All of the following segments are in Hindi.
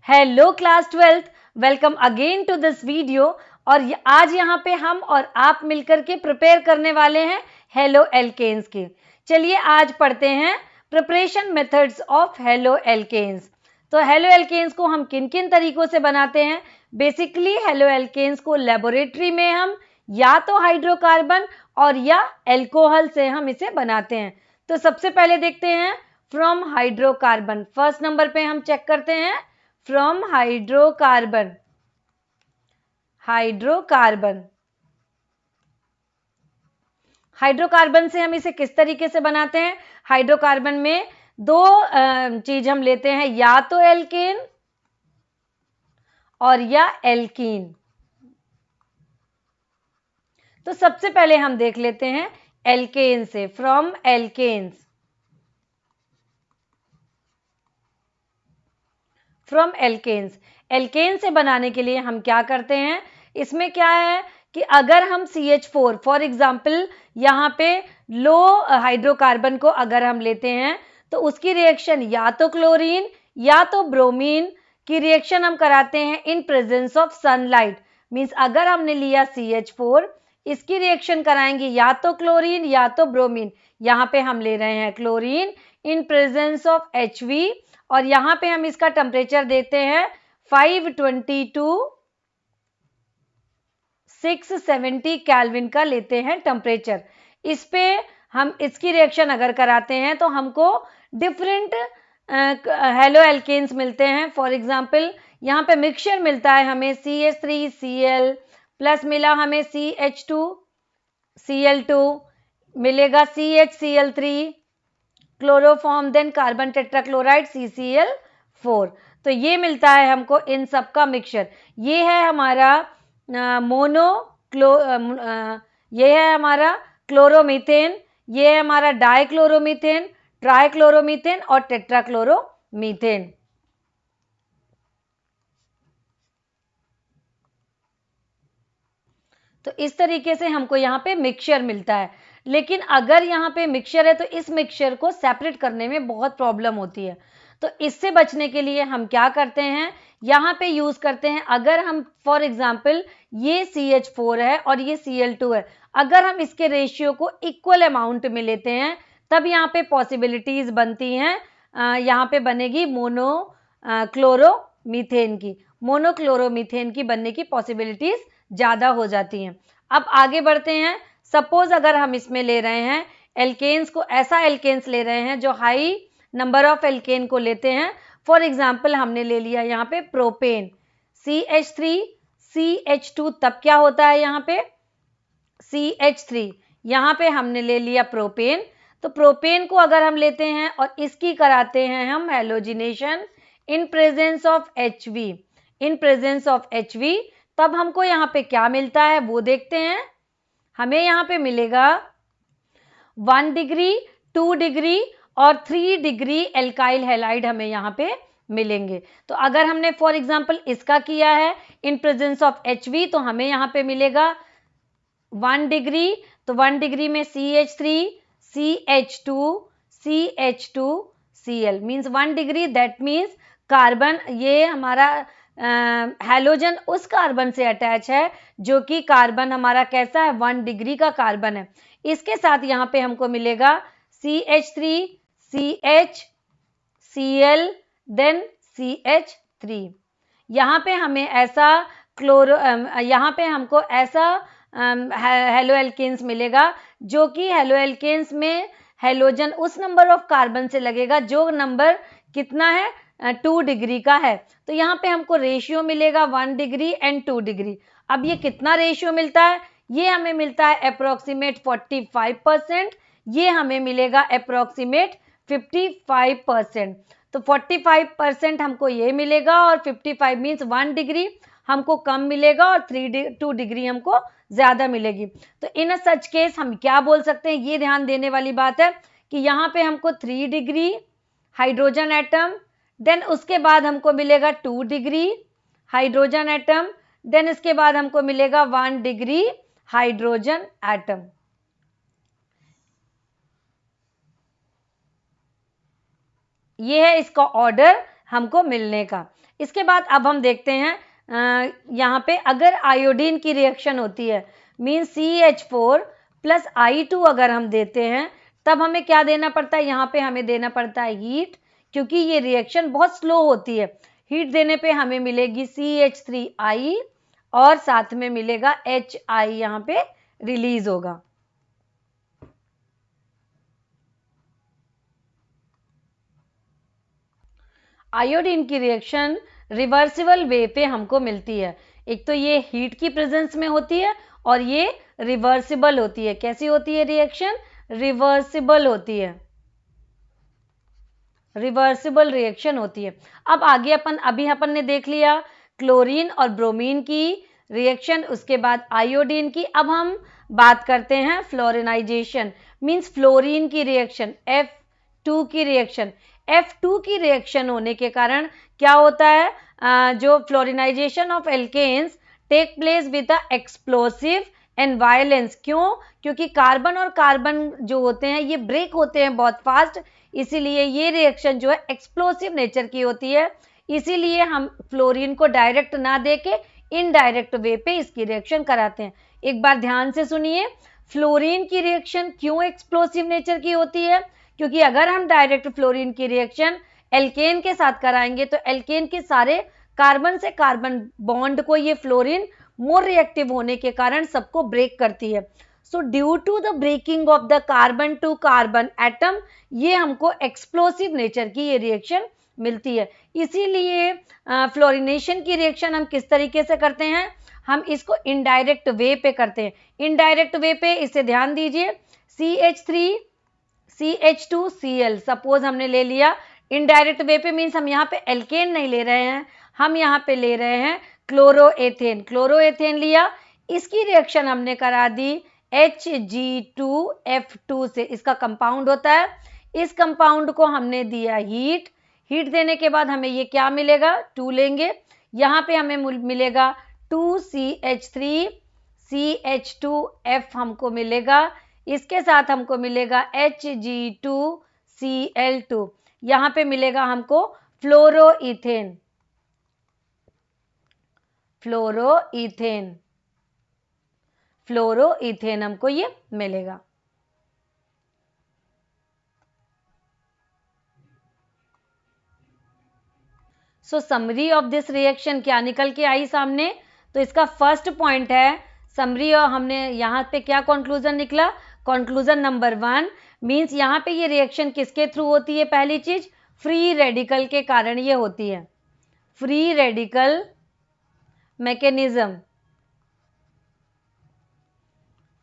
Hello class 12th, welcome again to this video. और आज यहाँ पे हम और आप मिलकर के प्रिपेयर करने वाले हैं हेलो एल्केन्स की। चलिए आज पढ़ते हैं preparation methods of haloalkanes. तो हेलो एल्केन्स को हम किन किन तरीकों से बनाते हैं। बेसिकली हेलो एल्केन्स को लेबोरेटरी में हम या तो हाइड्रोकार्बन और या एल्कोहल से हम इसे बनाते हैं। तो सबसे पहले देखते हैं फ्रॉम हाइड्रोकार्बन। फर्स्ट नंबर पे हम चेक करते हैं फ्रॉम हाइड्रोकार्बन। हाइड्रोकार्बन से हम इसे किस तरीके से बनाते हैं। हाइड्रोकार्बन में दो चीज हम लेते हैं, या तो एल्केन और या एल्कीन। तो सबसे पहले हम देख लेते हैं एल्केन से, from alkanes. From alkanes, alkane से बनाने के लिए हम क्या करते हैं, इसमें क्या है कि अगर हम CH4 फॉर एग्जाम्पल यहाँ पे लो हाइड्रोकार्बन को अगर हम लेते हैं तो उसकी रिएक्शन या तो क्लोरीन या तो ब्रोमीन की रिएक्शन हम कराते हैं इन प्रेजेंस ऑफ सनलाइट। मीन्स अगर हमने लिया CH4, इसकी रिएक्शन कराएंगे या तो क्लोरीन या तो ब्रोमीन। यहाँ पे हम ले रहे हैं chlorine in presence of HV और यहाँ पे हम इसका टेम्परेचर देते हैं 522 670 केल्विन का लेते हैं टेम्परेचर। इस पे हम इसकी रिएक्शन अगर कराते हैं तो हमको डिफरेंट हेलो एल्केन्स मिलते हैं। फॉर एग्जांपल यहाँ पे मिक्सचर मिलता है हमें CH3Cl प्लस मिला हमें CH2Cl2, मिलेगा CHCl3 chloroform, then carbon tetrachloride CCl4। तो ये मिलता है हमको इन सब का मिक्सचर। ये है हमारा ये है हमारा क्लोरोमीथेन, ये है हमारा डाइक्लोरोमीथेन, ट्राइक्लोरोमीथेन और टेट्राक्लोरोमीथेन। तो इस तरीके से हमको यहाँ पे मिक्सचर मिलता है। लेकिन अगर यहाँ पे मिक्सचर है तो इस मिक्सचर को सेपरेट करने में बहुत प्रॉब्लम होती है। तो इससे बचने के लिए हम क्या करते हैं, यहाँ पे यूज करते हैं, अगर हम फॉर एग्जाम्पल ये CH4 है और ये Cl2 है, अगर हम इसके रेशियो को इक्वल अमाउंट में लेते हैं तब यहाँ पे पॉसिबिलिटीज बनती हैं। यहाँ पे बनेगी मोनोक्लोरोमीथेन की, मोनोक्लोरोमीथेन की बनने की पॉसिबिलिटीज ज्यादा हो जाती हैं। अब आगे बढ़ते हैं। सपोज अगर हम इसमें ले रहे हैं एल्केन्स को, ऐसा एल्केन्स ले रहे हैं जो हाई नंबर ऑफ एल्केन को लेते हैं। फॉर एग्जाम्पल हमने ले लिया यहाँ पे प्रोपेन, CH3CH2, तब क्या होता है यहाँ पे CH3, यहाँ पे हमने ले लिया प्रोपेन। तो प्रोपेन को अगर हम लेते हैं और इसकी कराते हैं हम halogenation in presence of HV, in presence of HV, तब हमको यहाँ पे क्या मिलता है वो देखते हैं। हमें यहाँ पे मिलेगा 1 डिग्री, 2 डिग्री और 3 डिग्री एल्काइल हैलाइड हमें यहाँ पे मिलेंगे। तो अगर हमने फॉर एग्जांपल इसका किया है इन प्रेजेंस ऑफ HV तो हमें यहाँ पे मिलेगा 1 डिग्री। तो 1 डिग्री में CH3 CH2 CH2Cl means 1 degree, that means carbon, ये हमारा हैलोजन उस कार्बन से अटैच है जो कि कार्बन हमारा कैसा है, 1 डिग्री का कार्बन है। इसके साथ यहाँ पे हमको मिलेगा CH3 CHCl देन CH3। यहाँ पे हमें ऐसा यहाँ पे हमको ऐसा हेलो एल्केन्स मिलेगा जो कि हेलो एल्केन्स में हैलोजन उस नंबर ऑफ कार्बन से लगेगा जो नंबर कितना है, 2 डिग्री का है। तो यहाँ पे हमको रेशियो मिलेगा 1 डिग्री एंड 2 डिग्री। अब ये कितना रेशियो मिलता है, ये हमें मिलता है अप्रोक्सीमेट 45%, ये हमें मिलेगा अप्रोक्सीमेट 55%। तो 45% हमको ये मिलेगा और 55 मीन्स 1 डिग्री हमको कम मिलेगा और 2 डिग्री हमको ज्यादा मिलेगी। तो इन सच केस हम क्या बोल सकते हैं, ये ध्यान देने वाली बात है कि यहाँ पे हमको 3 डिग्री हाइड्रोजन एटम, देन उसके बाद हमको मिलेगा 2 डिग्री हाइड्रोजन एटम, देन इसके बाद हमको मिलेगा 1 डिग्री हाइड्रोजन एटम। ये है इसका ऑर्डर हमको मिलने का। इसके बाद अब हम देखते हैं यहाँ पे अगर आयोडीन की रिएक्शन होती है मीन्स CH4 प्लस I2 अगर हम देते हैं तब हमें क्या देना पड़ता है, यहाँ पे हमें देना पड़ता है हीट, क्योंकि ये रिएक्शन बहुत स्लो होती है। हीट देने पे हमें मिलेगी CH3I और साथ में मिलेगा HI, यहाँ पे रिलीज होगा। आयोडीन की रिएक्शन रिवर्सिबल वे पे हमको मिलती है। एक तो ये हीट की प्रेजेंस में होती है और ये रिवर्सिबल होती है। कैसी होती है रिएक्शन? रिवर्सिबल होती है, रिवर्सिबल रिएक्शन होती है। अब आगे अभी अपन ने देख लिया क्लोरीन और ब्रोमीन की रिएक्शन, उसके बाद आयोडीन की। अब हम बात करते हैं फ्लोरिनाइजेशन मींस फ्लोरीन की रिएक्शन, F2 की रिएक्शन। F2 की रिएक्शन होने के कारण क्या होता है, जो fluorinization of alkanes take place with the explosive and violence. क्यों? क्योंकि कार्बन और कार्बन जो होते हैं ये ब्रेक होते हैं बहुत फास्ट, इसीलिए ये रिएक्शन जो है एक्सप्लोसिव नेचर की होती है। इसीलिए हम फ्लोरीन को डायरेक्ट ना देके इनडायरेक्ट वे पे इसकी रिएक्शन कराते हैं। एक बार ध्यान से सुनिए, फ्लोरीन की रिएक्शन क्यों एक्सप्लोसिव नेचर की होती है? क्योंकि अगर हम डायरेक्ट फ्लोरीन की रिएक्शन एल्केन के साथ कराएंगे तो एल्केन के सारे कार्बन से कार्बन बॉन्ड को ये फ्लोरीन मोर रिएक्टिव होने के कारण सबको ब्रेक करती है। So due to the breaking of the carbon to carbon atom, ये हमको एक्सप्लोसिव नेचर की ये रिएक्शन मिलती है। इसीलिए फ्लोरिनेशन की रिएक्शन हम किस तरीके से करते हैं, हम इसको इनडायरेक्ट वे पे करते हैं। इनडायरेक्ट वे पे इसे ध्यान दीजिए, CH3 CH2Cl सपोज हमने ले लिया। इनडायरेक्ट वे पे मीन्स हम यहाँ पे एल्केन नहीं ले रहे हैं, हम यहाँ पे ले रहे हैं क्लोरोएथेन। क्लोरोएथेन लिया, इसकी रिएक्शन हमने करा दी Hg2F2 से, इसका कंपाउंड होता है। इस कंपाउंड को हमने दिया हीट, हीट देने के बाद हमें ये क्या मिलेगा, 2 लेंगे। यहाँ पे हमें मिलेगा 2CH3 CH2F हमको मिलेगा, इसके साथ हमको मिलेगा Hg2Cl2, यहाँ पे मिलेगा हमको फ्लोरोइथेन। फ्लोरोइथेन फ्लोरोइथेन हमको ये मिलेगा। सो समरी ऑफ दिस रिएक्शन क्या निकल के आई सामने, तो इसका फर्स्ट पॉइंट है समरी, और हमने यहाँ पे क्या कंक्लूजन निकला, कंक्लूजन नंबर 1 मींस यहाँ पे ये रिएक्शन किसके थ्रू होती है, पहली चीज फ्री रेडिकल के कारण ये होती है, free radical mechanism,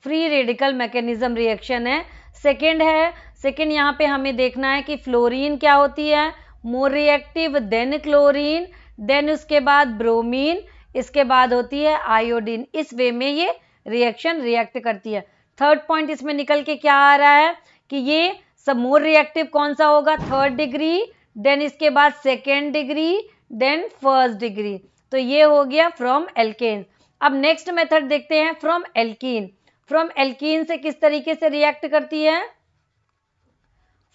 free radical mechanism reaction है। सेकंड यहाँ पे हमें देखना है कि फ्लोरीन क्या होती है, more reactive than chlorine, then उसके बाद ब्रोमीन, इसके बाद होती है आयोडीन। इस वे में ये रिएक्शन रिएक्ट करती है। थर्ड पॉइंट इसमें निकल के क्या आ रहा है कि ये सब मोर रिएक्टिव कौन सा होगा, 3rd डिग्री, देन इसके बाद 2nd degree, then 1st degree. तो ये हो गया फ्रॉम एल्केन। अब नेक्स्ट मेथड देखते हैं फ्रॉम एल्कीन। फ्रॉम एल्कीन से किस तरीके से रिएक्ट करती है,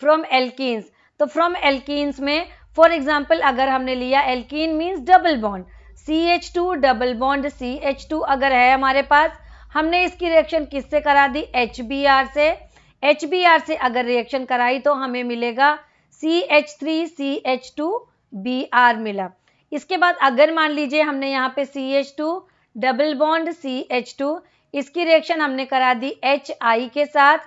फ्रॉम एल्कीन्स। तो फ्रॉम एल्कीन्स में फॉर एग्जांपल अगर हमने लिया alkene means double bond, CH2 double bond CH2 अगर है हमारे पास, हमने इसकी रिएक्शन किससे करा दी, HBr से। HBr से अगर रिएक्शन कराई तो हमें मिलेगा CH3 CH2Br मिला। इसके बाद अगर मान लीजिए हमने यहाँ पे CH2 डबल बॉन्ड CH2, इसकी रिएक्शन हमने करा दी HI के साथ,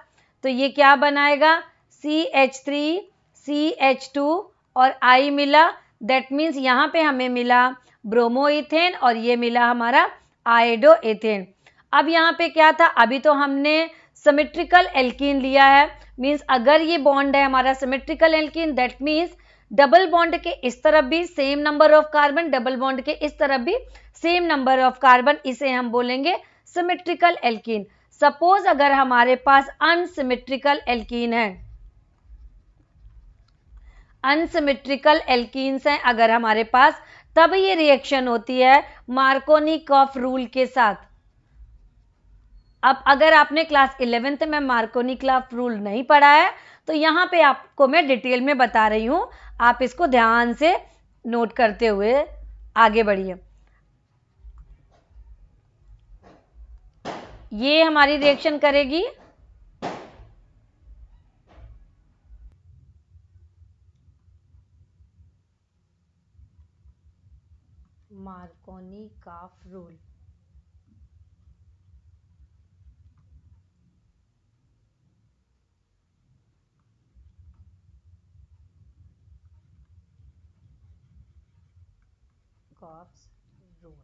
तो ये क्या बनाएगा, CH3 CH2 और I मिला, दैट मीन्स यहाँ पे हमें मिला ब्रोमोइथेन और ये मिला हमारा आयोडोएथेन। अब यहाँ पे क्या था, अभी तो हमने सिमेट्रिकल एल्कीन लिया है, मीन्स अगर ये बॉन्ड है हमारा symmetrical alkene, that means double bond के इस तरफ भी same number of carbon, double bond के इस तरफ भी सेम नंबर ऑफ कार्बन, इसे हम बोलेंगे सिमेट्रिकल एल्कीन। सपोज अगर हमारे पास अनसिमेट्रिकल एल्कीन है, अनसिमेट्रिकल एल्कीन्स हैं अगर हमारे पास, तब ये रिएक्शन होती है मार्कोनी-कॉफ रूल के साथ। अब अगर आपने क्लास 11th में मार्कोनी-कॉफ रूल नहीं पढ़ा है तो यहाँ पे आपको मैं डिटेल में बता रही हूँ, आप इसको ध्यान से नोट करते हुए आगे बढ़िए। ये हमारी रिएक्शन करेगी मार्कोनी-काफ रूल। Carbs rule.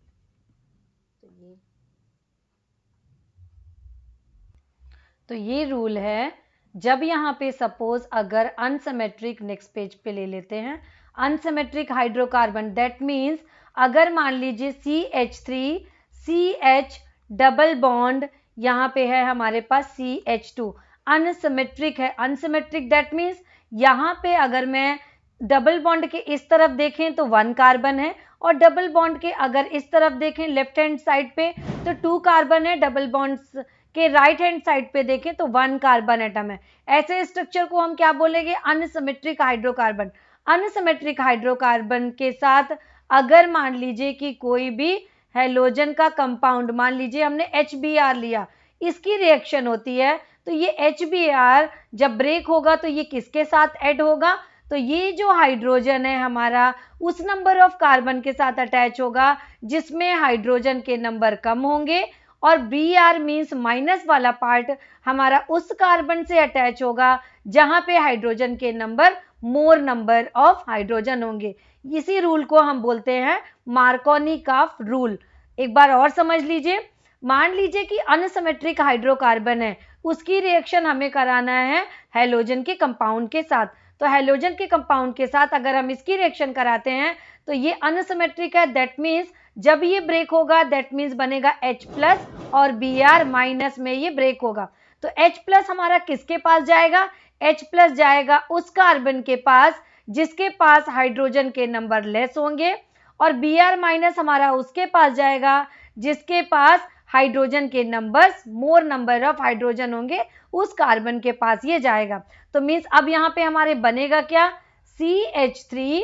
तो ये रूल है, जब यहाँ पे सपोज अगर अनसिमेट्रिक, नेक्स्ट पेज पे ले लेते हैं, अनसिमेट्रिक हाइड्रोकार्बन, दैट मीन्स अगर मान लीजिए CH3 CH डबल बॉन्ड यहाँ पे है हमारे पास CH2, अनसिमेट्रिक है। अनसिमेट्रिक दैट मीन्स यहाँ पे अगर मैं डबल बॉन्ड के इस तरफ देखें तो 1 कार्बन है, और डबल बॉन्ड के अगर इस तरफ देखें लेफ्ट हैंड साइड पे तो 2 कार्बन है, डबल बॉन्ड्स के राइट हैंड साइड पे देखें तो 1 कार्बन एटम है। ऐसे स्ट्रक्चर को हम क्या बोलेंगे? Unsymmetric hydrocarbon. अनसिमेट्रिक हाइड्रोकार्बन के साथ अगर मान लीजिए कि कोई भी हैलोजन का कंपाउंड, मान लीजिए हमने HBr लिया, इसकी रिएक्शन होती है, तो ये HBr जब ब्रेक होगा तो ये किसके साथ ऐड होगा? तो ये जो हाइड्रोजन है हमारा उस नंबर ऑफ कार्बन के साथ अटैच होगा जिसमें हाइड्रोजन के नंबर कम होंगे, और Br मीन्स माइनस वाला पार्ट हमारा उस कार्बन से अटैच होगा जहां पे हाइड्रोजन के number more number of hydrogen होंगे। इसी रूल को हम बोलते हैं मार्कोनी-काफ रूल। एक बार और समझ लीजिए, मान लीजिए कि अनसिमेट्रिक हाइड्रोकार्बन है, उसकी रिएक्शन हमें कराना है हैलोजन के कंपाउंड के साथ। तो हैलोजन के कंपाउंड के साथ अगर हम इसकी रिएक्शन कराते हैं तो ये अनसिमेट्रिक है, दैट मीन्स जब ये ब्रेक होगा दैट मीन्स बनेगा H प्लस और Br माइनस में ये ब्रेक होगा। तो H प्लस हमारा किसके पास जाएगा? H प्लस जाएगा उस कार्बन के पास जिसके पास हाइड्रोजन के नंबर लेस होंगे, और Br माइनस हमारा उसके पास जाएगा जिसके पास हाइड्रोजन के numbers, more number of hydrogen होंगे, उस कार्बन के पास ये जाएगा। तो मीन्स अब यहाँ पे हमारे बनेगा क्या? CH3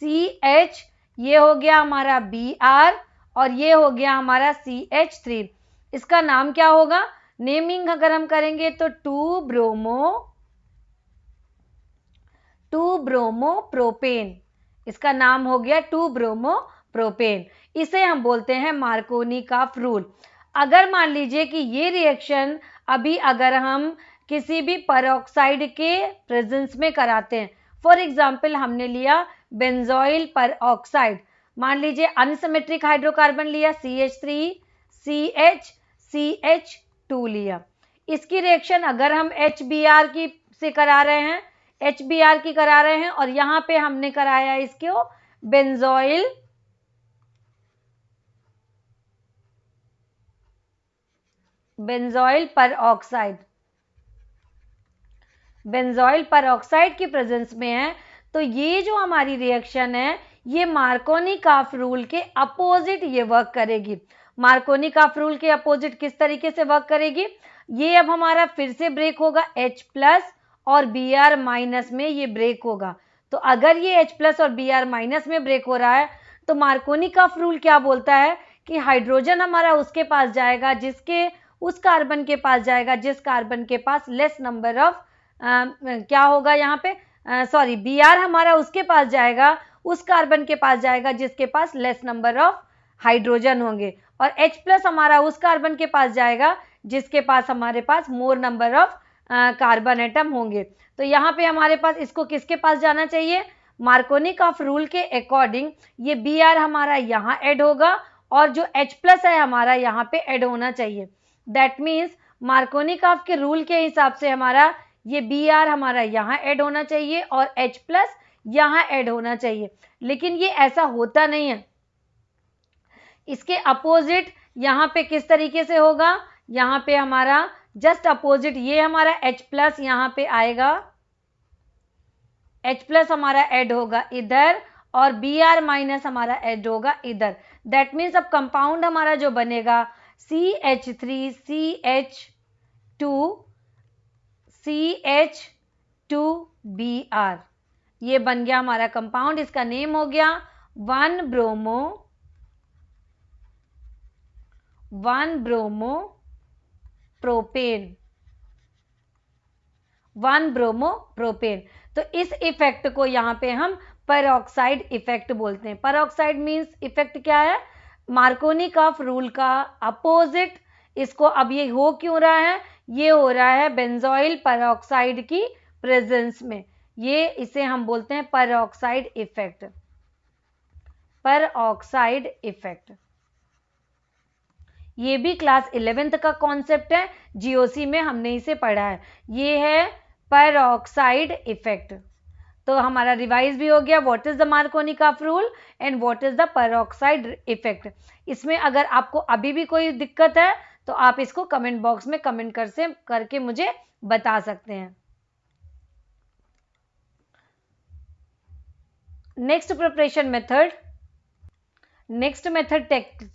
CH, ये हो गया हमारा Br, और ये हो गया हमारा CH3। इसका नाम क्या होगा? नेमिंग अगर हम करेंगे तो 2 ब्रोमो प्रोपेन, इसका नाम हो गया 2 ब्रोमो प्रोपेन। इसे हम बोलते हैं मार्कोनी-काफ रूल। अगर मान लीजिए कि ये रिएक्शन अभी अगर हम किसी भी परऑक्साइड के प्रेजेंस में कराते हैं, फॉर एग्जाम्पल हमने लिया बेंजोइल परऑक्साइड, मान लीजिए अनसिमेट्रिक हाइड्रोकार्बन लिया CH3 CH CH2 लिया, इसकी रिएक्शन अगर हम HBr की से करा रहे हैं, HBr की करा रहे हैं, और यहां पे हमने कराया इसको बेंजोइल परऑक्साइड, बेंजोइल परऑक्साइड की प्रेजेंस में है, तो ये जो हमारी रिएक्शन है ये मार्कोनी-काफ रूल के अपोजिट ये वर्क करेगी। मार्कोनी-काफ रूल के अपोजिट किस तरीके से वर्क करेगी? ये अब हमारा फिर से ब्रेक होगा H प्लस और Br माइनस में ये ब्रेक होगा। तो अगर ये H प्लस और Br माइनस में ब्रेक हो रहा है तो मार्कोनी-काफ रूल क्या बोलता है कि हाइड्रोजन हमारा उसके पास जाएगा जिसके, उस कार्बन के पास जाएगा जिस कार्बन के पास लेस नंबर ऑफ क्या होगा यहाँ पे, सॉरी, Br हमारा उसके पास जाएगा, उस कार्बन के पास जाएगा जिसके पास लेस नंबर ऑफ हाइड्रोजन होंगे, और H प्लस हमारा उस कार्बन के पास जाएगा जिसके पास हमारे पास more number of carbon atom होंगे। तो यहाँ पे हमारे पास इसको किसके पास जाना चाहिए? मार्कोनी-काफ रूल के अकॉर्डिंग ये Br हमारा यहाँ ऐड होगा और जो H प्लस है हमारा यहाँ पे ऐड होना चाहिए। दैट मीन्स मार्कोनी-काफ के रूल के हिसाब से हमारा ये Br हमारा यहाँ ऐड होना चाहिए और H प्लस यहाँ ऐड होना चाहिए, लेकिन ये ऐसा होता नहीं है। इसके अपोजिट यहाँ पे किस तरीके से होगा? यहाँ पे हमारा जस्ट अपोजिट, ये हमारा H प्लस यहाँ पे आएगा, H प्लस हमारा ऐड होगा इधर और Br माइनस हमारा ऐड होगा इधर। दैट मीन्स अब कंपाउंड हमारा जो बनेगा CH3 CH2 Br, ये बन गया हमारा कंपाउंड, इसका नेम हो गया 1 ब्रोमो प्रोपेन। तो इस इफेक्ट को यहाँ पे हम पेरोक्साइड इफेक्ट बोलते हैं। पेरोक्साइड मीन्स इफेक्ट क्या है, मार्कोनिकॉफ रूल का अपोजिट। इसको अब ये हो क्यों रहा है, ये हो रहा है बेंजोइल पेरोक्साइड की प्रेजेंस में। ये इसे हम बोलते हैं पेरोक्साइड इफेक्ट। पेरोक्साइड इफेक्ट ये भी क्लास 11th का कॉन्सेप्ट है, जीओसी में हमने इसे पढ़ा है। ये है पेरोक्साइड इफेक्ट। तो हमारा रिवाइज भी हो गया, what is the Markovnikov rule and what is the peroxide effect. इसमें अगर आपको अभी भी कोई दिक्कत है तो आप इसको कमेंट बॉक्स में कमेंट करके मुझे बता सकते हैं। Next preparation method, next method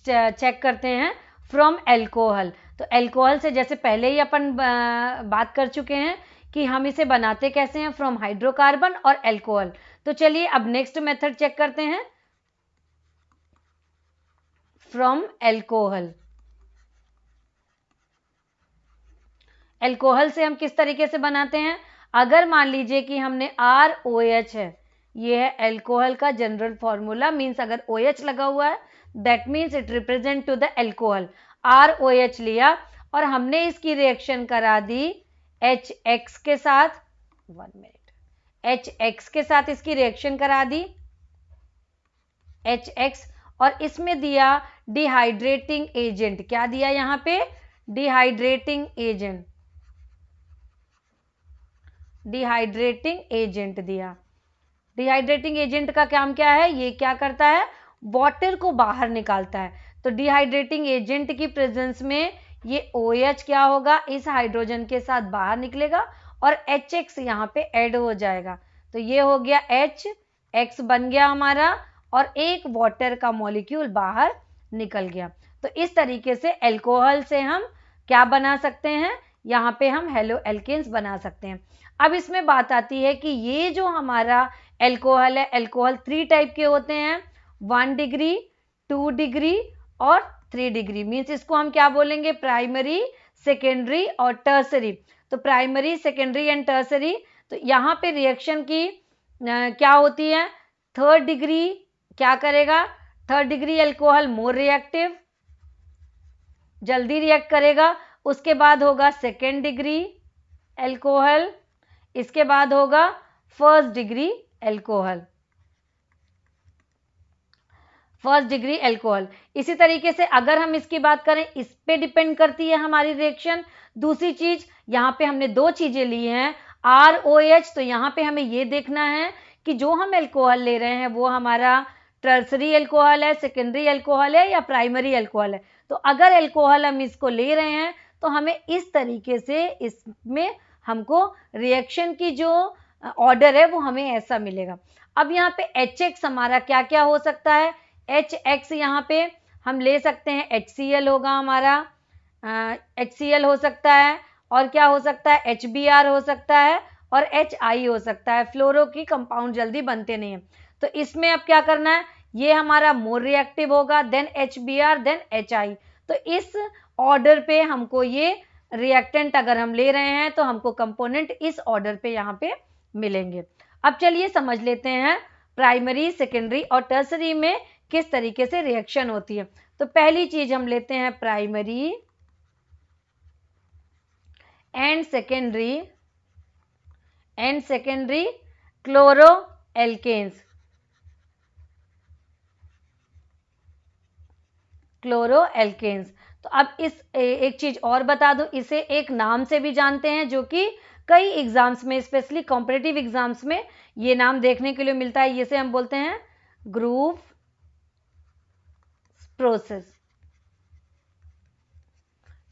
check करते हैं फ्रॉम एल्कोहल। तो एल्कोहल से जैसे पहले ही अपन बात कर चुके हैं कि हम इसे बनाते कैसे हैं, फ्रॉम हाइड्रोकार्बन और एल्कोहल। तो चलिए अब नेक्स्ट मेथड चेक करते हैं फ्रॉम एल्कोहल। एल्कोहल से हम किस तरीके से बनाते हैं, अगर मान लीजिए कि हमने ROH है, ये है एल्कोहल का जनरल फॉर्मूला, मीन्स अगर OH लगा हुआ है that means it represent to the alcohol. ROH लिया और हमने इसकी रिएक्शन करा दी HX के साथ, 1 मिनट, HX के साथ इसकी रिएक्शन करा दी HX, और इसमें दिया डिहाइड्रेटिंग एजेंट। क्या दिया यहाँ पे, डिहाइड्रेटिंग एजेंट, डिहाइड्रेटिंग एजेंट दिया। डिहाइड्रेटिंग एजेंट का काम क्या है, ये क्या करता है, वाटर को बाहर निकालता है। तो डिहाइड्रेटिंग एजेंट की प्रेजेंस में ये OH क्या होगा, इस हाइड्रोजन के साथ बाहर निकलेगा और HX यहाँ पे ऐड हो जाएगा। तो ये हो गया HX बन गया हमारा और एक वाटर का मॉलिक्यूल बाहर निकल गया। तो इस तरीके से एल्कोहल से हम क्या बना सकते हैं, यहाँ पे हम हेलो एल्केन्स बना सकते हैं। अब इसमें बात आती है कि ये जो हमारा एल्कोहल है, एल्कोहल 3 टाइप के होते हैं, 1 डिग्री, 2 डिग्री और 3 डिग्री। मीन्स इसको हम क्या बोलेंगे, प्राइमरी, सेकेंडरी और टर्सरी। तो प्राइमरी, सेकेंडरी एंड टर्सरी। तो यहाँ पे रिएक्शन की क्या होती है, 3rd डिग्री क्या करेगा, 3rd degree alcohol more reactive, जल्दी रिएक्ट करेगा। उसके बाद होगा 2nd डिग्री एल्कोहल, इसके बाद होगा 1st degree alcohol, 1st degree alcohol. इसी तरीके से अगर हम इसकी बात करें, इस पे डिपेंड करती है हमारी रिएक्शन। दूसरी चीज, यहाँ पे हमने 2 चीजें ली हैं, ROH। तो यहाँ पे हमें ये देखना है कि जो हम एल्कोहल ले रहे हैं वो हमारा टर्सरी एल्कोहल है, सेकेंडरी एल्कोहल है या प्राइमरी एल्कोहल है। तो अगर एल्कोहल हम इसको ले रहे हैं तो हमें इस तरीके से इसमें हमको रिएक्शन की जो ऑर्डर है वो हमें ऐसा मिलेगा। अब यहाँ पे HX हमारा क्या क्या हो सकता है, HX यहाँ पे हम ले सकते हैं HCl होगा हमारा, HCl हो सकता है, और क्या हो सकता है, HBr हो सकता है और HI हो सकता है। फ्लोरो की कंपाउंड जल्दी बनते नहीं है। तो इसमें अब क्या करना है, ये हमारा मोर रिएक्टिव होगा, देन HBr, देन HI। तो इस ऑर्डर पे हमको ये रिएक्टेंट अगर हम ले रहे हैं तो हमको कंपोनेंट इस ऑर्डर पे यहाँ पे मिलेंगे। अब चलिए समझ लेते हैं प्राइमरी, सेकेंडरी और टर्सरी में किस तरीके से रिएक्शन होती है। तो पहली चीज हम लेते हैं primary and secondary chloroalkanes, chloroalkanes. तो अब इस एक चीज और बता दूं, इसे एक नाम से भी जानते हैं जो कि कई एग्जाम्स में, स्पेशली कॉम्पिटिटिव एग्जाम्स में ये नाम देखने के लिए मिलता है। इसे हम बोलते हैं ग्रुव प्रोसेस।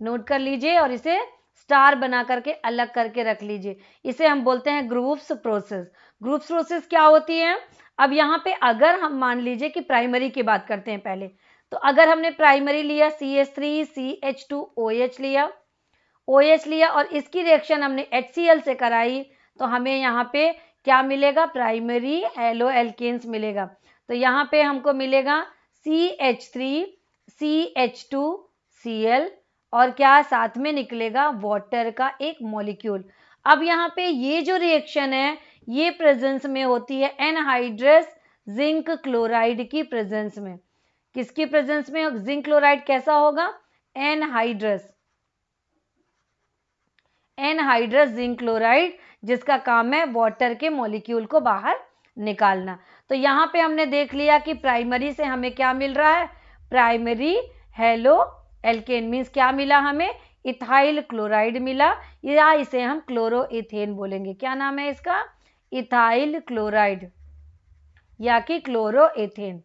नोट कर लीजिए और इसे स्टार बना करके अलग करके रख लीजिए। इसे हम बोलते हैं ग्रुव्स प्रोसेस। ग्रुव्स प्रोसेस क्या होती है, अब यहाँ पे अगर हम मान लीजिए कि प्राइमरी की बात करते हैं पहले, तो अगर हमने प्राइमरी लिया CH3CH2OH लिया, OH लिया और इसकी रिएक्शन हमने HCl से कराई, तो हमें यहाँ पे क्या मिलेगा, प्राइमरी हेलो एल्केन्स मिलेगा। तो यहाँ पे हमको मिलेगा CH3 CH2Cl और क्या साथ में निकलेगा वाटर का एक मॉलिक्यूल। अब यहाँ पे ये जो रिएक्शन है ये प्रेजेंस में होती है एनहाइड्रस जिंक क्लोराइड की प्रेजेंस में। किसकी प्रेजेंस में जिंक क्लोराइड कैसा होगा? एनहाइड्रस जिंक क्लोराइड, जिसका काम है वाटर के मॉलिक्यूल को बाहर निकालना। तो यहाँ पे हमने देख लिया कि प्राइमरी से हमें क्या मिल रहा है, प्राइमरी हेलो एल्केन मीन्स क्या मिला हमें, इथाइल क्लोराइड मिला, या इसे हम क्लोरोइथेन बोलेंगे। क्या नाम है इसका? इथाइल क्लोराइड या कि क्लोरोइथेन।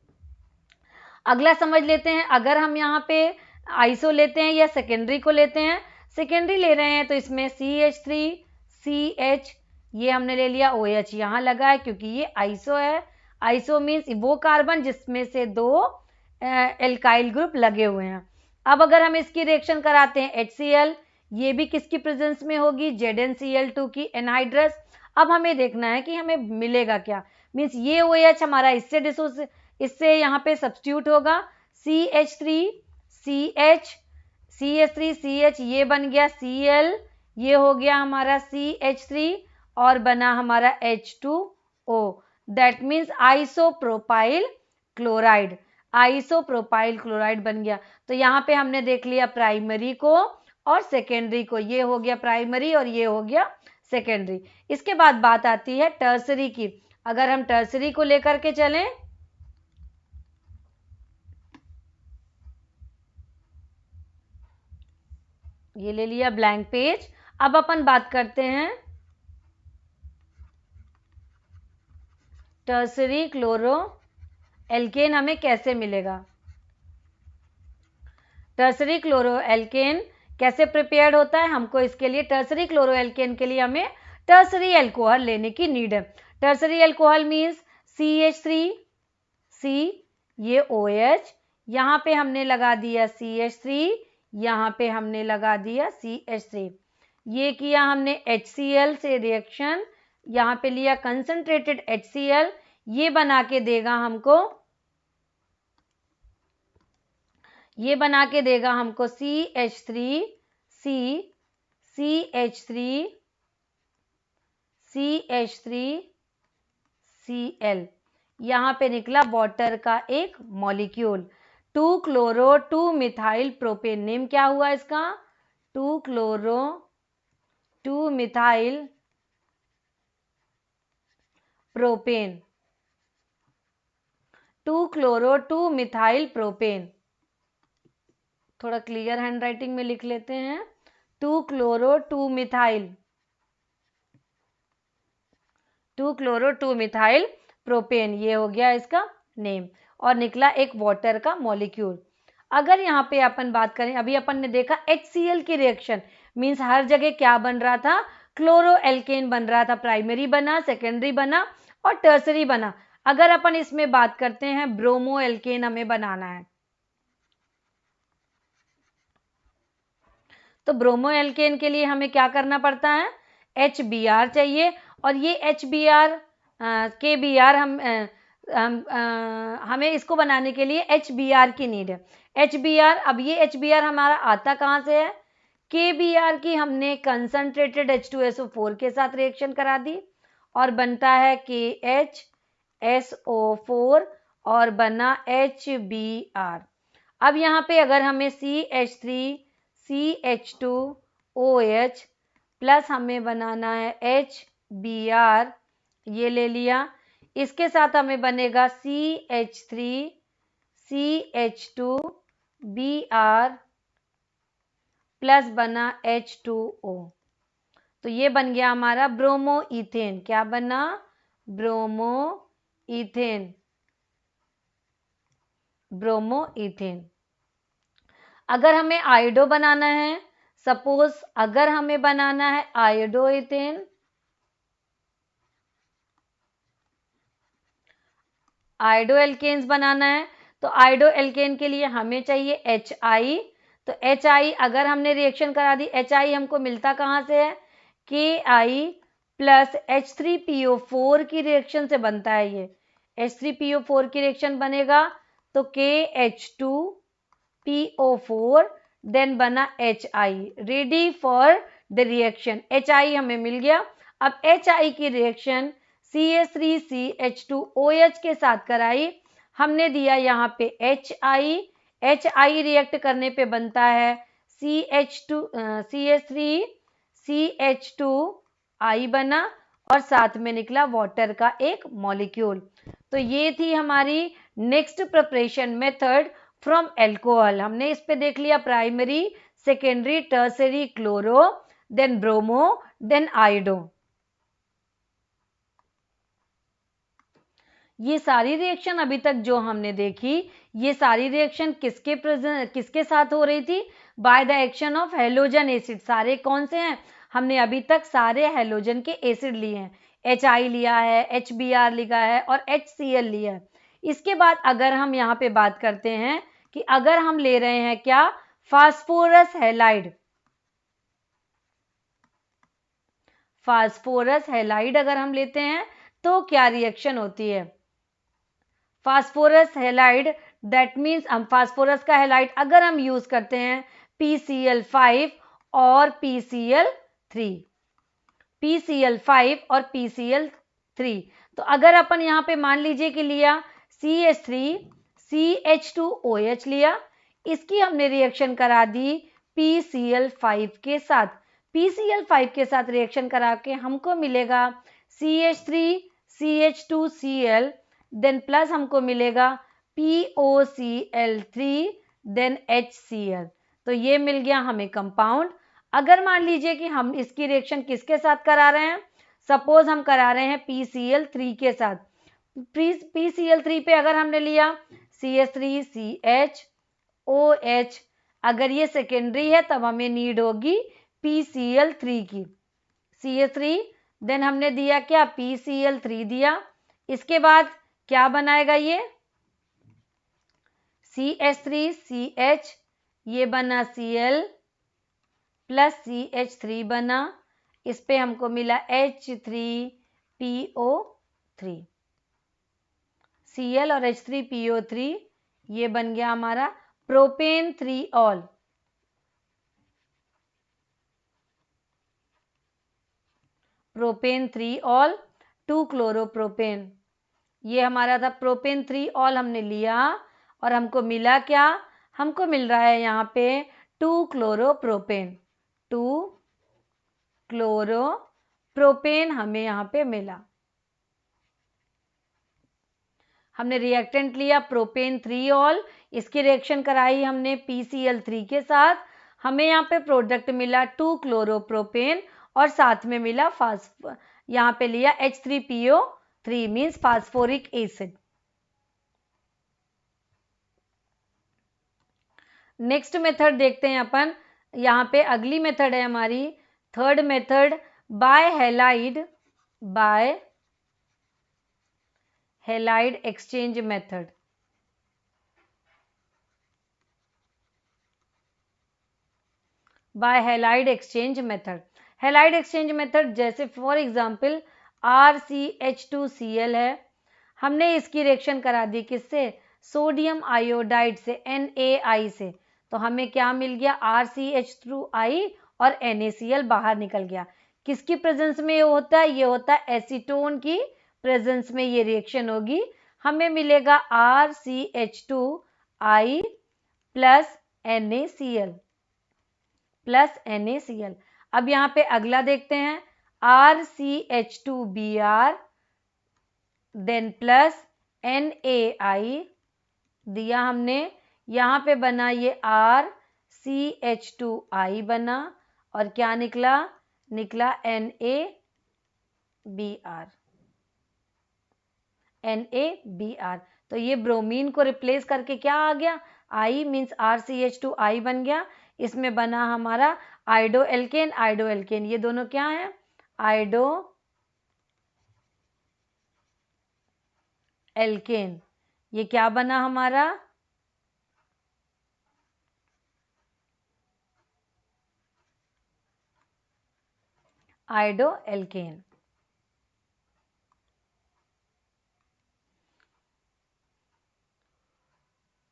अगला समझ लेते हैं, अगर हम यहाँ पे आइसो लेते हैं या सेकेंडरी को लेते हैं, सेकेंडरी ले रहे हैं तो इसमें CH3 CH ये हमने ले लिया, OH यहाँ लगा है क्योंकि ये आइसो है। आइसो मीन्स वो कार्बन जिसमें से दो एल्काइल ग्रुप लगे हुए हैं। अब अगर हम इसकी रिएक्शन कराते हैं HCl, ये भी किसकी प्रेजेंस में होगी? ZnCl2 की एनहाइड्रस। अब हमें देखना है कि हमें मिलेगा क्या, मीन्स ये OH हमारा इससे यहाँ पे सब्स्टिट्यूट होगा, CH3 CH ये बन गया Cl, ये हो गया हमारा CH3 और बना हमारा H2O, that means isopropyl chloride. Isopropyl chloride बन गया। तो यहाँ पे हमने देख लिया प्राइमरी को और सेकेंडरी को, ये हो गया प्राइमरी और ये हो गया सेकेंडरी। इसके बाद बात आती है टर्सरी की। अगर हम टर्सरी को लेकर के चलें, ये ले लिया ब्लैंक पेज। अब अपन बात करते हैं टर्सरी क्लोरो एल्केन हमें कैसे मिलेगा। टर्सरी क्लोरो एल्केन कैसे प्रिपेयर्ड होता है, हमको इसके लिए टर्सरी क्लोरो एल्केन के लिए हमें टर्सरी अल्कोहल लेने की नीड है। टर्सरी अल्कोहल मीन्स CH3C, ये OH, यहाँ पे हमने लगा दिया CH3, यहाँ पे हमने लगा दिया CH3, ये किया हमने HCl से रिएक्शन, यहाँ पे लिया कंसंट्रेटेड HCl, ये बना के देगा हमको, ये बना के देगा हमको CH3C CH3 CH3Cl, यहाँ पे निकला वाटर का एक molecule 2 chloro 2 methyl propane. Name क्या हुआ इसका? 2 chloro 2 methyl propane. 2 chloro 2 methyl propane, थोड़ा क्लियर हैंडराइटिंग में लिख लेते हैं, 2 chloro 2 methyl 2 chloro 2 methyl propane, ये हो गया इसका नेम और निकला एक वाटर का मॉलिक्यूल। अगर यहाँ पे अपन बात करें, अभी अपन ने देखा HCl की रिएक्शन मीन्स हर जगह क्या बन रहा था, क्लोरो एल्केन बन रहा था, प्राइमरी बना, सेकेंडरी बना और टर्सरी बना। अगर अपन इसमें बात करते हैं ब्रोमो एल्केन हमें बनाना है, तो ब्रोमो एल्केन के लिए हमें क्या करना पड़ता है, HBr चाहिए और ये HBr KBr हमें इसको बनाने के लिए HBr की नीड है। HBr, अब ये HBr हमारा आता कहाँ से है, KBr की हमने कंसंट्रेटेड H2SO4 के साथ रिएक्शन करा दी और बनता है KHSO4 और बना HBr। अब यहाँ पे अगर हमें CH3 CH2OH प्लस हमें बनाना है HBr, ये ले लिया, इसके साथ हमें बनेगा CH3 CH2Br प्लस बना H2O, तो ये बन गया हमारा ब्रोमो इथेन। क्या बना? Bromo ethane. Bromo ethane. अगर हमें आयोडो बनाना है, सपोज अगर हमें बनाना है आयोडो इथेन, आयोडो एल्केन्स बनाना है, तो आयोडो एल्केन के लिए हमें चाहिए HI, तो HI अगर हमने रिएक्शन करा दी, HI हमको मिलता कहाँ से है, KI प्लस H3PO4 की रिएक्शन से बनता है ये H3PO4 की रिएक्शन बनेगा तो KH2PO4 देन बना HI, ready for the reaction. HI हमें मिल गया। अब HI की रिएक्शन CH3CH2OH के साथ कराई, हमने दिया यहाँ पे HI रिएक्ट करने पे बनता है CH3CH2I बना और साथ में निकला वाटर का एक मॉलिक्यूल। तो ये थी हमारी next preparation method from alcohol. हमने इस पे देख लिया primary, secondary, tertiary, chloro, then bromo, then iodo. ये सारी रिएक्शन अभी तक जो हमने देखी, ये सारी रिएक्शन किसके साथ हो रही थी? By the action of halogen acid. सारे कौन से हैं? हमने अभी तक सारे हेलोजन के एसिड लिए हैं। HI लिया है, HBr लिखा है और HCl लिया है। इसके बाद अगर हम यहाँ पे बात करते हैं कि अगर हम ले रहे हैं क्या? Phosphorus halide. फास्फोरस हैलाइड अगर हम लेते हैं तो क्या रिएक्शन होती है? फास्फोरस हैलाइड, दैट मीन्स हम फास्फोरस का हैलाइड अगर हम यूज करते हैं PCl5 और PCl3, PCl5 और PCl3, तो अगर अपन यहाँ पे मान लीजिए कि लिया CH3CH2OH लिया, इसकी हमने रिएक्शन करा दी PCl5 के साथ। PCl5 के साथ रिएक्शन करा के हमको मिलेगा CH3CH2Cl, देन प्लस हमको मिलेगा POCl3, देन HCl। तो ये मिल गया हमें कंपाउंड। अगर मान लीजिए कि हम इसकी रिएक्शन किसके साथ करा रहे हैं, सपोज हम करा रहे हैं PCl3 के साथ। PCl3 पे अगर हमने लिया CH3CHOH, अगर ये सेकेंडरी है तब हमें नीड होगी PCl3 की। CH3 देन हमने दिया क्या? PCl3 दिया। इसके बाद क्या बनाएगा ये? CH3CH, ये बना Cl प्लस CH3 बना, इस पे हमको मिला H3PO3। Cl और H3PO3 ये बन गया हमारा propane 3 all. Propane 3 all 2 chloropropane, ये हमारा था प्रोपेन 3 ऑल हमने लिया और हमको मिला क्या? हमको मिल रहा है यहाँ पे 2 क्लोरोप्रोपेन। 2 क्लोरोप्रोपेन हमें यहाँ पे मिला। हमने रिएक्टेंट लिया प्रोपेन 3 ऑल, इसकी रिएक्शन कराई हमने PCl3 के साथ, हमें यहाँ पे प्रोडक्ट मिला 2 क्लोरोप्रोपेन और साथ में मिला यहाँ पे लिया H3PO3 means phosphoric acid. Next method देखते हैं अपन। यहाँ पे अगली मेथड है हमारी third method, by halide exchange method. By halide exchange method. Halide exchange method जैसे फॉर एग्जांपल RCH2Cl है, हमने इसकी रिएक्शन करा दी किससे? सोडियम आयोडाइड से, NaI से। तो हमें क्या मिल गया? RCH2I और NaCl बाहर निकल गया। किसकी प्रेजेंस में ये होता है? ये होता है एसीटोन की प्रेजेंस में ये रिएक्शन होगी। हमें मिलेगा RCH2I प्लस NaCl। अब यहाँ पे अगला देखते हैं RCH2Br देन प्लस NaI दिया हमने, यहाँ पे बना ये RCH2I बना और क्या निकला? निकला NaBr। तो ये ब्रोमीन को रिप्लेस करके क्या आ गया? I मीन्स RCH2I बन गया। इसमें बना हमारा आइडो एल्केन। ये दोनों क्या है? आइडो एल्केन। ये क्या बना हमारा? आइडो एल्केन।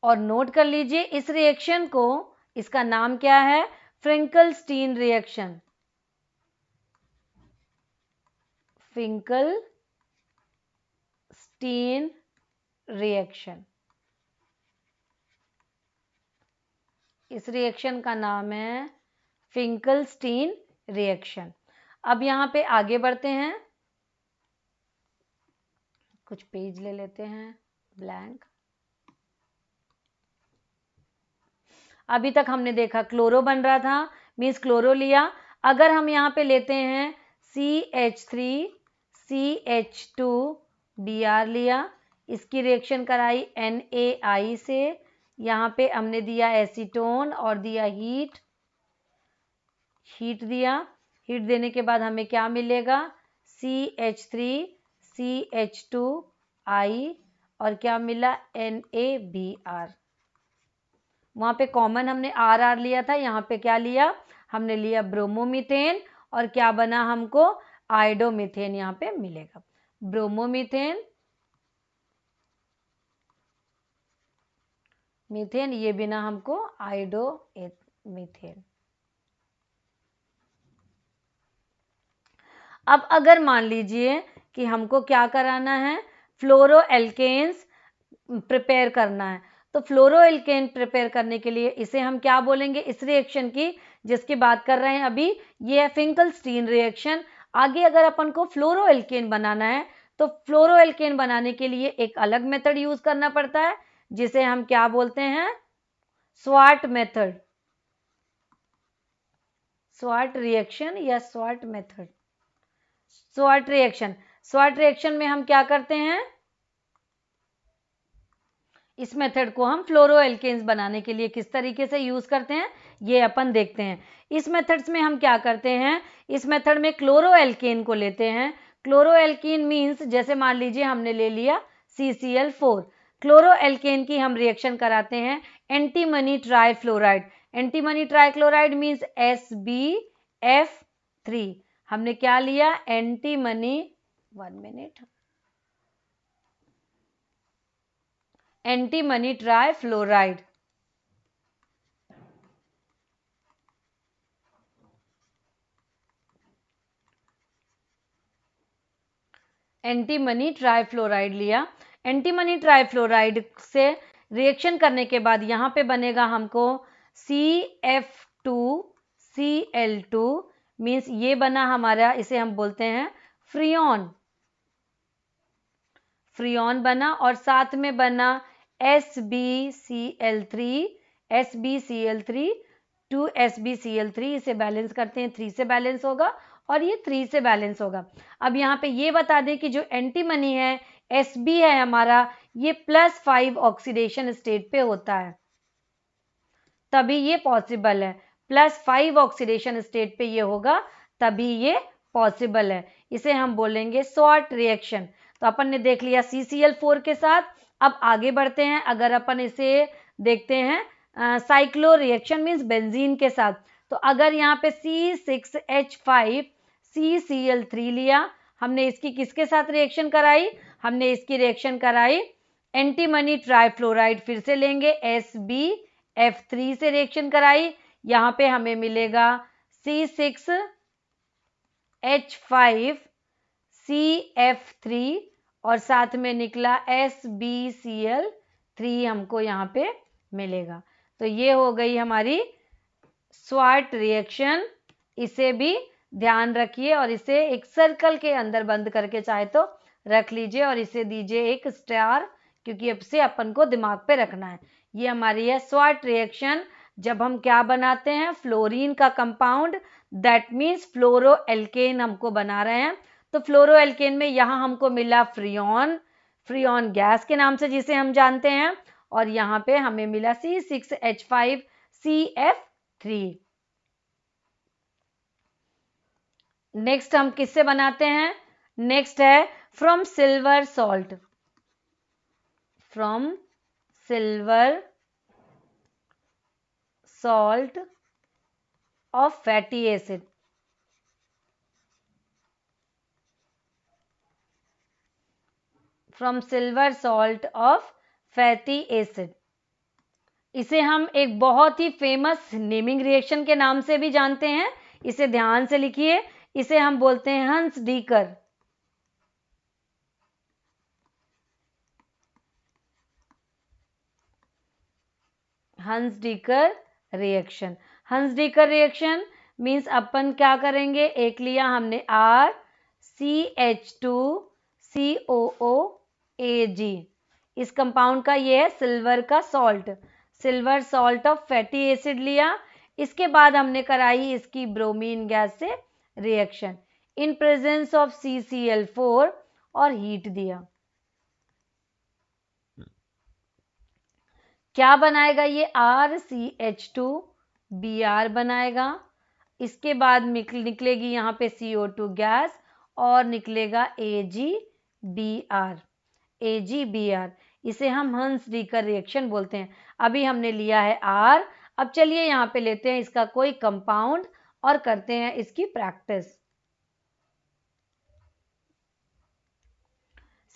और नोट कर लीजिए इस रिएक्शन को, इसका नाम क्या है? फ्रिंकल-स्टीन रिएक्शन। फ्रिंकल-स्टीन रिएक्शन, इस रिएक्शन का नाम है फ्रिंकल-स्टीन रिएक्शन। अब यहाँ पे आगे बढ़ते हैं, कुछ पेज ले लेते हैं ब्लैंक। अभी तक हमने देखा क्लोरो बन रहा था, मीन्स क्लोरो लिया। अगर हम यहाँ पे लेते हैं CH3 CH2 Br लिया, इसकी रिएक्शन कराई NaI से, यहाँ पे हमने दिया एसीटोन और दिया हीट दिया। हीट देने के बाद हमें क्या मिलेगा? CH3 CH2I और क्या मिला? NaBr। वहाँ पे कॉमन हमने RR लिया था, यहाँ पे क्या लिया? हमने लिया ब्रोमोमीथेन और क्या बना हमको? आयोडोमीथेन यहाँ पे मिलेगा। ब्रोमोमीथेन, मीथेन, ये बिना हमको आयोडोमीथेन। अब अगर मान लीजिए कि हमको क्या कराना है? फ्लोरो एल्केन्स प्रिपेयर करना है, तो फ्लोरो एल्केन प्रिपेयर करने के लिए इसे हम क्या बोलेंगे? इस रिएक्शन की जिसकी बात कर रहे हैं अभी, ये है फिंकल-स्टीन रिएक्शन। आगे अगर अपन को फ्लोरो एल्केन बनाना है तो फ्लोरो एल्केन बनाने के लिए एक अलग मेथड यूज करना पड़ता है, जिसे हम क्या बोलते हैं? स्वार्ट मेथड, स्वार्ट रिएक्शन या sword method. Sword reaction, sword reaction में हम क्या करते हैं? इस मेथड को हम फ्लोरो एल्केन्स बनाने के लिए किस तरीके से यूज करते हैं, ये अपन देखते हैं। इस मेथड्स में हम क्या करते हैं? इस मेथड में क्लोरो एल्केन को लेते हैं। क्लोरो एल्केन मीन्स, जैसे मान लीजिए हमने ले लिया CCl4, क्लोरो एल्केन की हम रिएक्शन कराते हैं antimony trifluoride. Antimony trichloride means SbF3। हमने क्या लिया? Antimony, 1 minute, antimony trifluoride. Antimony trifluoride लिया। एंटीमनी ट्राइफ्लोराइड से रिएक्शन करने के बाद यहाँ पे बनेगा हमको CF2Cl2, मीन्स ये बना हमारा, इसे हम बोलते हैं फ्रियोन। फ्रियोन बना और साथ में बना SbCl3, SbCl3 2SbCl3, इसे बैलेंस करते हैं, 3 से बैलेंस होगा और ये 3 से बैलेंस होगा। अब यहाँ पे ये बता दें कि जो एंटीमनी है, Sb है हमारा, ये +5 ऑक्सीडेशन स्टेट पे होता है, तभी ये पॉसिबल है। +5 ऑक्सीडेशन स्टेट पे ये होगा, तभी ये पॉसिबल है। इसे हम बोलेंगे स्वार्ट रिएक्शन। तो अपन ने देख लिया CCl4 के साथ। अब आगे बढ़ते हैं, अगर अपन इसे देखते हैं साइक्लो रिएक्शन मीन्स बेंजीन के साथ, तो अगर यहाँ पे C6H5 CCl3 लिया, हमने इसकी किसके साथ रिएक्शन कराई? हमने इसकी रिएक्शन कराई एंटीमनी ट्राइफ्लोराइड, फिर से लेंगे SbF3 से रिएक्शन कराई, यहाँ पे हमें मिलेगा C6H5 CF3 और साथ में निकला SbCl3 हमको यहाँ पे मिलेगा। तो ये हो गई हमारी स्वार्ट रिएक्शन। इसे भी ध्यान रखिए और इसे एक सर्कल के अंदर बंद करके चाहे तो रख लीजिए और इसे दीजिए एक स्टार, क्योंकि अब से अपन को दिमाग पे रखना है। ये हमारी है स्वार्ट रिएक्शन। जब हम क्या बनाते हैं? फ्लोरीन का compound, that means fluoroalkane हमको बना रहे हैं। तो फ्लोरो एल्केन में यहाँ हमको मिला फ्रियोन, फ्रियोन गैस के नाम से जिसे हम जानते हैं, और यहाँ पे हमें मिला C6H5 CF3। नेक्स्ट हम किससे बनाते हैं? नेक्स्ट है from silver salt, from silver salt of fatty acid, from silver salt of fatty acid। इसे हम एक बहुत ही फेमस नेमिंग रिएक्शन के नाम से भी जानते हैं। इसे ध्यान से लिखिए, इसे हम बोलते हैं हंस-डीकर। हंस-डीकर रिएक्शन। हंस-डीकर रिएक्शन मीन्स अपन क्या करेंगे, एक लिया हमने R CH2COOAG। इस कंपाउंड का ये है सिल्वर का salt, silver salt of fatty acid लिया। इसके बाद हमने कराई इसकी ब्रोमीन गैस से reaction in presence of CCl4 और हीट दिया। क्या बनाएगा ये, RCH2Br बनाएगा। इसके बाद निकलेगी यहाँ पे CO2 गैस और निकलेगा AgBr। इसे हम हंस-डीकर रिएक्शन बोलते हैं। अभी हमने लिया है R। अब चलिए यहाँ पे लेते हैं इसका कोई कंपाउंड और करते हैं इसकी प्रैक्टिस।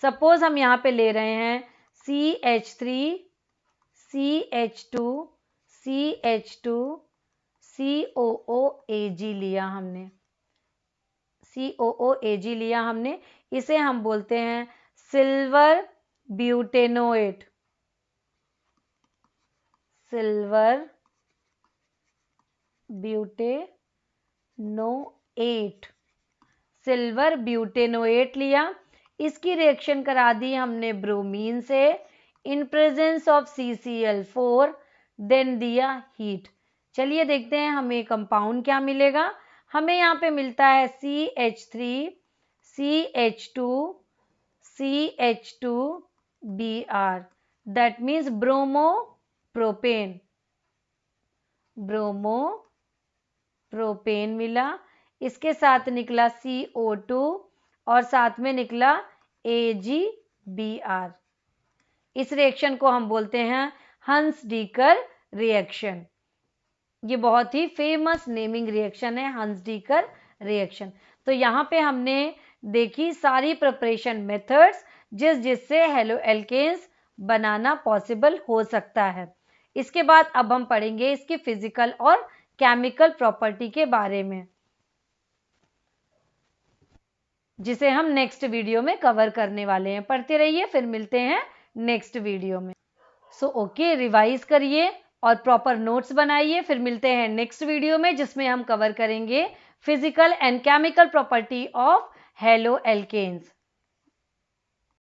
सपोज हम यहाँ पे ले रहे हैं CH3CH2CH2COOAG लिया हमने, COOAG लिया हमने। इसे हम बोलते हैं silver butanoate, silver butanoate, silver butanoate लिया। इसकी रिएक्शन करा दी हमने ब्रोमीन से in presence of CCl4, then दिया हीट। चलिए देखते हैं हमें कंपाउंड क्या मिलेगा। हमें यहाँ पे मिलता है CH3CH2CH2Br, that means bromopropane, bromopropane मिला। इसके साथ निकला CO2 और साथ में निकला AgBr। इस रिएक्शन को हम बोलते हैं हंस-डीकर रिएक्शन। ये बहुत ही फेमस नेमिंग रिएक्शन है, हंस-डीकर रिएक्शन। तो यहाँ पे हमने देखी सारी प्रिपरेशन मेथड्स जिससे हेलो एल्केन्स बनाना पॉसिबल हो सकता है। इसके बाद अब हम पढ़ेंगे इसकी फिजिकल और केमिकल प्रॉपर्टी के बारे में, जिसे हम नेक्स्ट वीडियो में कवर करने वाले हैं। पढ़ते रहिए, फिर मिलते हैं नेक्स्ट वीडियो में। सो ओके, रिवाइज करिए और प्रॉपर नोट्स बनाइए। फिर मिलते हैं नेक्स्ट वीडियो में, जिसमें हम कवर करेंगे physical and chemical property of halo alkanes.